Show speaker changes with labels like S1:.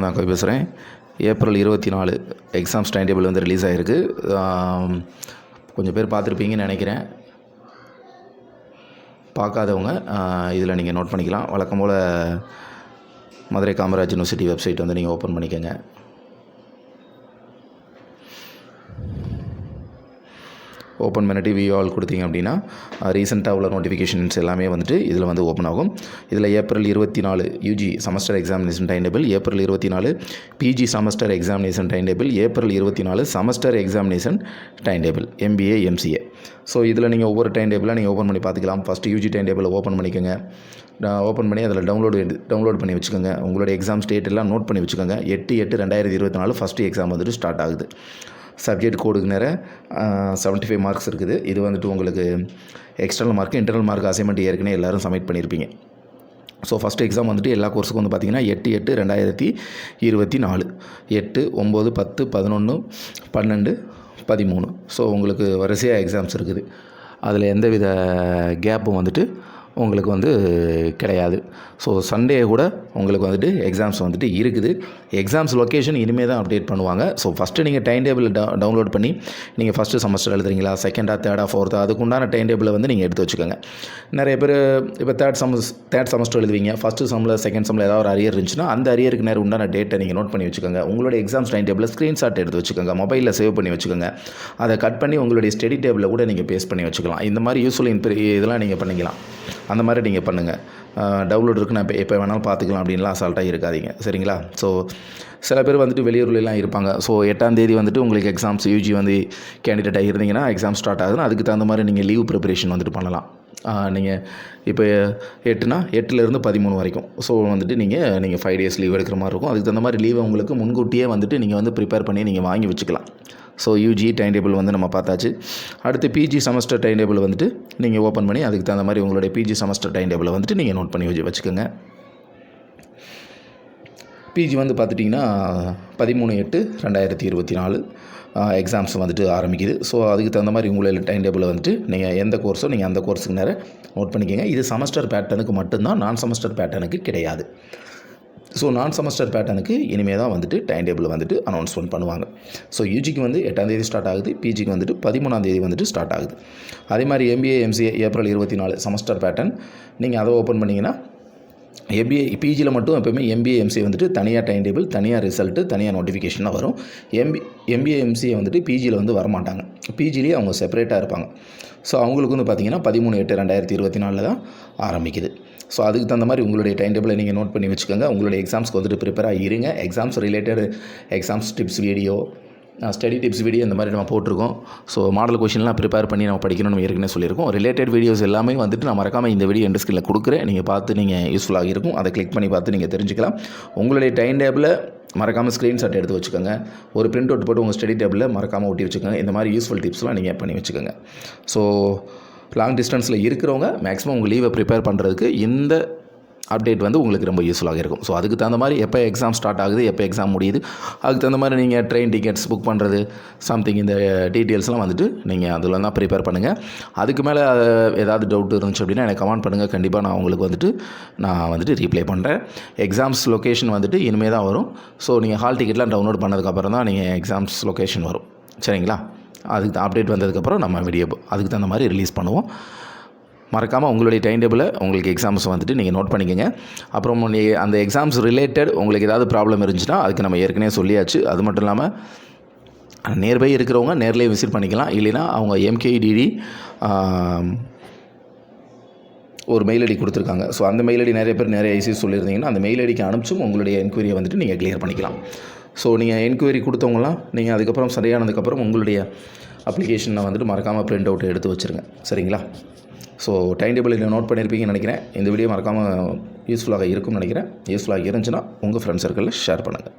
S1: நான் கவி பேசுகிறேன். April 24 exams time table வந்து ரிலீஸ் ஆகிருக்கு. கொஞ்சம் பேர் பார்த்துருப்பீங்கன்னு நினைக்கிறேன். பார்க்காதவங்க இதில் நீங்கள் நோட் பண்ணிக்கலாம். வழக்கம் போல் மதுரை காமராஜ் யூனிவர்சிட்டி வெப்சைட் வந்து நீங்கள் ஓப்பன் பண்ணிக்கோங்க. ஓப்பன் பண்ணிட்டு வியூ ஆல் கொடுத்தீங்க அப்படின்னா ரீசெண்டாக உள்ள நோட்டிஃபிகேஷன்ஸ் எல்லாமே வந்துட்டு இதில் வந்து ஓப்பன் ஆகும். இதில் April 24 UG semester examination time table, April 24 PG semester examination time table, April 24 semester examination time table MBA MCA. So இதில் நீங்கள் ஒவ்வொரு டைம் டேபிளாக நீங்கள் ஓப்பன் பண்ணி பார்த்துக்கலாம். ஃபஸ்ட்டு யூஜி டைம் டேபிளை ஓப்பன் பண்ணிக்கோங்க. ஓப்பன் பண்ணி அதில் டவுன்லோட் பண்ணி வச்சுக்கோங்க. உங்களோட எக்ஸாம் ஸ்டேட் எல்லாம் நோட் பண்ணி வச்சுக்கோங்க. 8/8/2024 ஃபஸ்ட்டு எக்ஸாம் வந்துட்டு ஸ்டார்ட் ஆகுது. சப்ஜெக்ட் கோடுக்கு நேர 75 மார்க்ஸ் இருக்குது. இது வந்துட்டு உங்களுக்கு external mark, internal mark assignment ஏற்கனவே எல்லோரும் சப்மிட் பண்ணியிருப்பீங்க. ஸோ ஃபஸ்ட் எக்ஸாம் வந்துட்டு எல்லா கோர்ஸுக்கும் வந்து பார்த்திங்கன்னா 8/8/2024 8, 9, 10, 11, 12, 13. ஸோ உங்களுக்கு வரிசையாக எக்ஸாம்ஸ் இருக்குது. அதில் எந்தவித கேப்பும் வந்துட்டு உங்களுக்கு வந்து கிடையாது. ஸோ சண்டே கூட உங்களுக்கு வந்துட்டு எக்ஸாம்ஸ் வந்துட்டு இருக்குது. எக்ஸாம்ஸ் லொக்கேஷன் இனிமேல் தான் அப்டேட் பண்ணுவாங்க. ஸோ ஃபஸ்ட்டு நீங்கள் டைம் டேபிள் டவுன்லோட் பண்ணி நீங்கள் ஃபஸ்ட்டு செமஸ்டர் எழுதுறீங்களா, செகண்டா, தேர்டா, ஃபோர்த்தா, அதுக்குண்டான டைம் டேபிளை வந்து நீங்கள் எடுத்து வச்சுக்கோங்க. நிறைய பேர் இப்போ தேர்ட் செமஸ்டர் எழுதுவீங்க. ஃபஸ்ட்டு செம்மில், செகண்ட் செம்மில் ஏதாவது ஒரு அரியர் இருந்துச்சுன்னா அந்த அரியருக்கு நேரம் உண்டான டேட்டை நீங்கள் நோட் பண்ணி வச்சுக்கோங்க. உங்களுடைய எக்ஸாம்ஸ் டைம் டேபிளை ஸ்க்ரீன்ஷாட் எடுத்து வச்சுக்கோங்க. மொபைலில் சேவ் பண்ணி வச்சுக்கோங்க. அதை கட் பண்ணி உங்களுடைய ஸ்டடி டேபிளில் கூட நீங்கள் பேஸ்ட் பண்ணி வச்சுக்கலாம். இந்த மாதிரி யூஸ்ஃபுல் இதெல்லாம் நீங்கள் பண்ணிக்கலாம். அந்த மாதிரி நீங்கள் பண்ணுங்கள். டவுன்லோட் இருக்குது, நான் எப்போ வேணாலும் பார்த்துக்கலாம் அப்படின்லாம் அசால்ட்டாக இருக்காதீங்க, சரிங்களா? ஸோ சில பேர் வந்துட்டு வெளியூர்லாம் இருப்பாங்க. ஸோ 8ஆம் தேதி வந்துட்டு உங்களுக்கு எக்ஸாம்ஸ் யூஜி வந்து கேண்டிடேட்டாக இருந்தீங்கன்னா எக்ஸாம் ஸ்டார்ட் ஆகுதுன்னா அதுக்கு தகுந்த மாதிரி நீங்கள் லீவ் ப்ரிப்பரேஷன் வந்துட்டு பண்ணலாம். நீங்கள் இப்போ 8னா 8லேருந்து 13 வரைக்கும். ஸோ வந்துட்டு நீங்கள் 5 days லீவ் எடுக்கிற மாதிரி இருக்கும். அதுக்கு தகுந்த மாதிரி லீவை உங்களுக்கு முன்கூட்டியே வந்துட்டு நீங்கள் வந்து ப்ரிப்பேர் பண்ணி நீங்கள் வாங்கி வச்சுக்கலாம். ஸோ யூஜி டைம் டேபிள் வந்து நம்ம பார்த்தாச்சு. அடுத்து பிஜி செமஸ்டர் டைம் டேபிள் வந்துட்டு நீங்கள் ஓப்பன் பண்ணி அதுக்கு தகுந்த மாதிரி உங்களுடைய பிஜி செமஸ்டர் டைம் டேபிளை வந்துட்டு நீங்கள் நோட் பண்ணி வச்சுக்கோங்க. பிஜி வந்து பார்த்துட்டிங்கன்னா 13/8/2024 எக்ஸாம்ஸ் வந்துட்டு ஆரம்பிக்குது. ஸோ அதுக்கு தகுந்த மாதிரி உங்களுடைய டைம் டேபிளை வந்துட்டு நீங்கள் எந்த கோர்ஸோ நீங்கள் அந்த கோர்ஸுக்கு நேரம் நோட் பண்ணிக்கோங்க. இது செமஸ்டர் பேட்டர்னுக்கு மட்டும்தான், நான் செமஸ்டர் பேட்டர்னுக்கு கிடையாது. ஸோ நான் செமஸ்டர் பேட்டர்னுக்கு இனிமேல் தான் வந்துட்டு டைம் டேபிள் வந்துட்டு அனௌன்ஸ்மெண்ட் பண்ணுவாங்க. ஸோ யூஜிக்கு வந்து 8ஆம் தேதி ஸ்டார்ட் ஆகுது, பிஜிக்கு வந்துட்டு 13ஆம் தேதி வந்துட்டு ஸ்டார்ட் ஆகுது. அதே மாதிரி MBA MCA April 24 semester pattern. நீங்கள் அதை ஓப்பன் பண்ணிங்கன்னா எம்பிஏ பிஜியில் மட்டும் எப்போயுமே எம்பிஏ எம்சிஏ வந்துட்டு தனியாக டைம் டேபிள், தனியாக ரிசல்ட்டு, தனியாக நோட்டிஃபிகேஷனாக வரும். எம்பிஏ எம்சிஏ வந்துட்டு பிஜியில் வந்து வரமாட்டாங்க. பிஜிலேயே அவங்க செப்பரேட்டாக இருப்பாங்க. ஸோ அவங்களுக்கு வந்து பார்த்திங்கன்னா 13/8/2024 தான் ஆரம்பிக்குது. ஸோ அதுக்கு தகுந்த மாதிரி உங்களுடைய டைம் டேபிளை நீங்கள் நோட் பண்ணி வச்சுக்கோங்க. உங்களுடைய எக்ஸாம்ஸ்க்கு வந்துட்டு ப்ரிப்பேராக இருங்க. Exams related exams tips video, study tips video இந்த மாதிரி நம்ம போட்டிருக்கோம். ஸோ மாடல் கொஷின்லாம் ப்ரிப்பேர் பண்ணி நம்ம படிக்கணும்னு ஏற்கனவே சொல்லியிருக்கோம். ரிலேட்டட் வீடியோஸ் எல்லாமே வந்துட்டு நான் மறக்காமல் இந்த வீடியோ எண்ட் ஸ்கிரீனில் கொடுக்குறேன். நீங்கள் பார்த்து நீங்கள் யூஸ்ஃபுல்லாக இருக்கும். அதை கிளிக் பண்ணி பார்த்து நீங்கள் தெரிஞ்சுக்கலாம். உங்களுடைய டைம் டேபிளை மறக்காமல் ஸ்க்ரீன்ஷாட் எடுத்து வச்சுக்கோங்க. ஒரு பிரிண்ட் அவுட் போட்டு உங்கள் ஸ்டடி டேபிளில் மறக்காமல் ஒட்டி வச்சுக்கோங்க. இந்த மாதிரி யூஸ்ஃபுல் டிப்ஸ்லாம் நீங்கள் பண்ணி வச்சுக்கோங்க. ஸோ லாங் டிஸ்டன்ஸில் இருக்கிறவங்க மேக்ஸிமம் உங்கள் லீவை ப்ரிப்பேர் பண்ணுறதுக்கு இந்த அப்டேட் வந்து உங்களுக்கு ரொம்ப யூஸ்ஃபுல்லாக இருக்கும். ஸோ அதுக்கு தகுந்த மாதிரி எப்போ எக்ஸாம் ஸ்டார்ட் ஆகுது, எப்போ எக்ஸாம் முடியுது, அதுக்கு தகுந்த மாதிரி நீங்கள் ட்ரெயின் டிக்கெட்ஸ் புக் பண்ணுறது சம்திங் இந்த டீட்டெயில்ஸ்லாம் வந்துட்டு நீங்கள் அதில் தான் ப்ரிப்பேர் பண்ணுங்கள். அதுக்கு மேலே ஏதாவது டவுட் இருந்துச்சு அப்படின்னா எனக்கு கமெண்ட் பண்ணுங்கள். கண்டிப்பாக நான் உங்களுக்கு வந்துட்டு ரீப்ளை பண்ணுறேன். எக்ஸாம்ஸ் லொக்கேஷன் வந்துட்டு இனிமேல் தான் வரும். ஸோ நீங்கள் ஹால் டிக்கெட்லாம் டவுன்லோட் பண்ணதுக்கப்புறம் தான் நீங்கள் எக்ஸாம்ஸ் லொக்கேஷன் வரும், சரிங்களா? அதுக்கு அப்டேட் வந்ததுக்கப்புறம் நம்ம வீடியோ அதுக்கு தகுந்த மாதிரி ரிலீஸ் பண்ணுவோம். மறக்காமல் உங்களுடைய டைம் டேபிளை உங்களுக்கு எக்ஸாம்ஸ் வந்துட்டு நீங்கள் நோட் பண்ணிக்கோங்க. அப்புறம் அந்த எக்ஸாம்ஸ் ரிலேட்டட் உங்களுக்கு ஏதாவது ப்ராப்ளம் இருந்துச்சுன்னா அதுக்கு நம்ம ஏற்கனவே சொல்லியாச்சு. அது மட்டும் இல்லாமல் நியர்பை இருக்கிறவங்க நேர்லேயே விசிட் பண்ணிக்கலாம். இல்லைனா அவங்க MKEDD ஒரு மெயில் ஐடி கொடுத்துருக்காங்க. ஸோ அந்த மெயில் ஐடி நிறைய பேர் நிறைய ஐசிஸ் சொல்லியிருந்தீங்கன்னா அந்த மெயில் ஐடிக்கு அனுப்பிச்சும் உங்களுடைய என்கொயரியை வந்துட்டு நீங்கள் கிளியர் பண்ணிக்கலாம். ஸோ நீங்கள் என்கொயரி கொடுத்தவங்களாம் நீங்கள் அதுக்கப்புறம் சரியானதுக்கப்புறம் உங்களுடைய அப்ளிகேஷனை வந்துட்டு மறக்காமல் பிரிண்ட் அவுட் எடுத்து வச்சுருங்க, சரிங்களா? ஸோ டைம் டேபிள் நோட் பண்ணியிருப்பீங்கன்னு நினைக்கிறேன். இந்த வீடியோ மறக்காமல் யூஸ்ஃபுல்லாக இருக்கும்னு நினைக்கிறேன். யூஸ்ஃபுல்லாக இருந்துச்சுன்னா உங்கள் ஃப்ரெண்ட்ஸ் சர்க்கிளில் ஷேர் பண்ணுங்கள்.